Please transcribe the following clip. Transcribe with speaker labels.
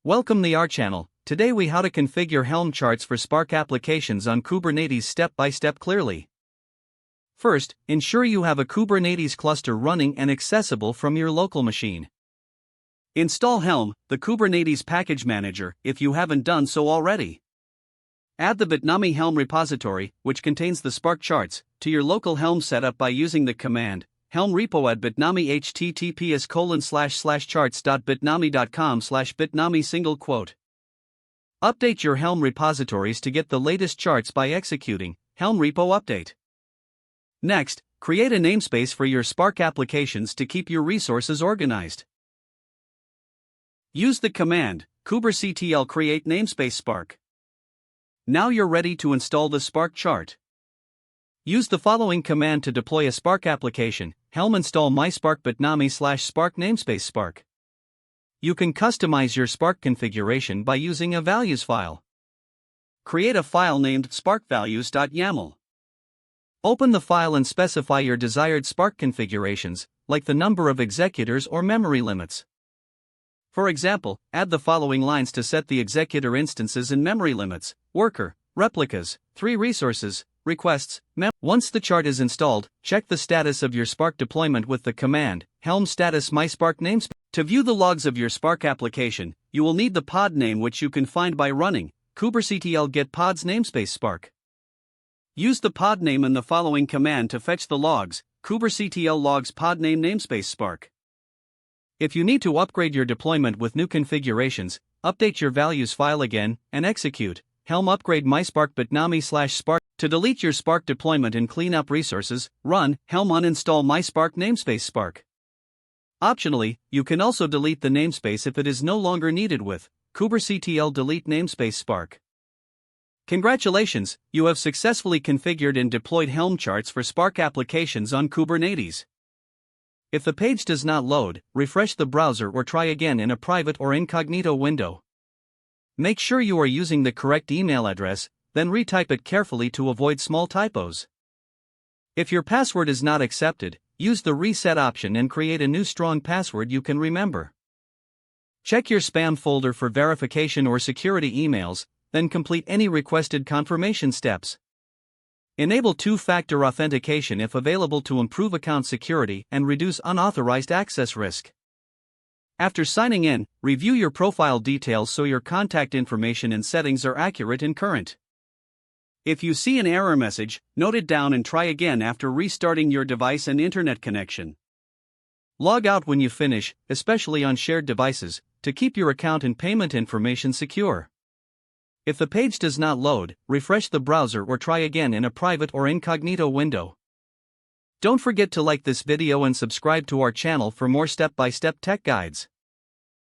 Speaker 1: Welcome to our channel. Today we how to configure Helm charts for Spark applications on Kubernetes step by step clearly. First, ensure you have a Kubernetes cluster running and accessible from your local machine. Install Helm, the Kubernetes package manager, if you haven't done so already. Add the bitnami Helm repository, which contains the Spark charts, to your local Helm setup by using the command helm repo at bitnami https://charts.bitnami.com/bitnami. Update your Helm repositories to get the latest charts by executing helm repo update. Next, create a namespace for your Spark applications to keep your resources organized. Use the command kuberctl create namespace Spark. Now you're ready to install the Spark chart. Use the following command to deploy a Spark application: helm install myspark bitnami/spark namespace Spark. You can customize your Spark configuration by using a values file. Create a file named sparkvalues.yaml. Open the file and specify your desired Spark configurations, like the number of executors or memory limits. For example, add the following lines to set the executor instances and memory limits: worker, replicas, 3 resources, requests, Once the chart is installed, check the status of your Spark deployment with the command helm status myspark namespace. To view the logs of your Spark application, you will need the pod name, which you can find by running kuberctl get pods namespace Spark. Use the pod name in the following command to fetch the logs: kuberctl logs pod name namespace Spark. If you need to upgrade your deployment with new configurations, update your values file again and execute helm upgrade myspark bitnami/spark. To delete your Spark deployment and clean up resources, run helm uninstall myspark namespace Spark. Optionally, you can also delete the namespace if it is no longer needed with kuberctl delete namespace Spark. Congratulations, you have successfully configured and deployed Helm charts for Spark applications on Kubernetes. If the page does not load, refresh the browser or try again in a private or incognito window. Make sure you are using the correct email address, then retype it carefully to avoid small typos. If your password is not accepted, use the reset option and create a new strong password you can remember. Check your spam folder for verification or security emails, then complete any requested confirmation steps. Enable two-factor authentication if available to improve account security and reduce unauthorized access risk. After signing in, review your profile details so your contact information and settings are accurate and current. If you see an error message, note it down and try again after restarting your device and internet connection. Log out when you finish, especially on shared devices, to keep your account and payment information secure. If the page does not load, refresh the browser or try again in a private or incognito window. Don't forget to like this video and subscribe to our channel for more step-by-step tech guides.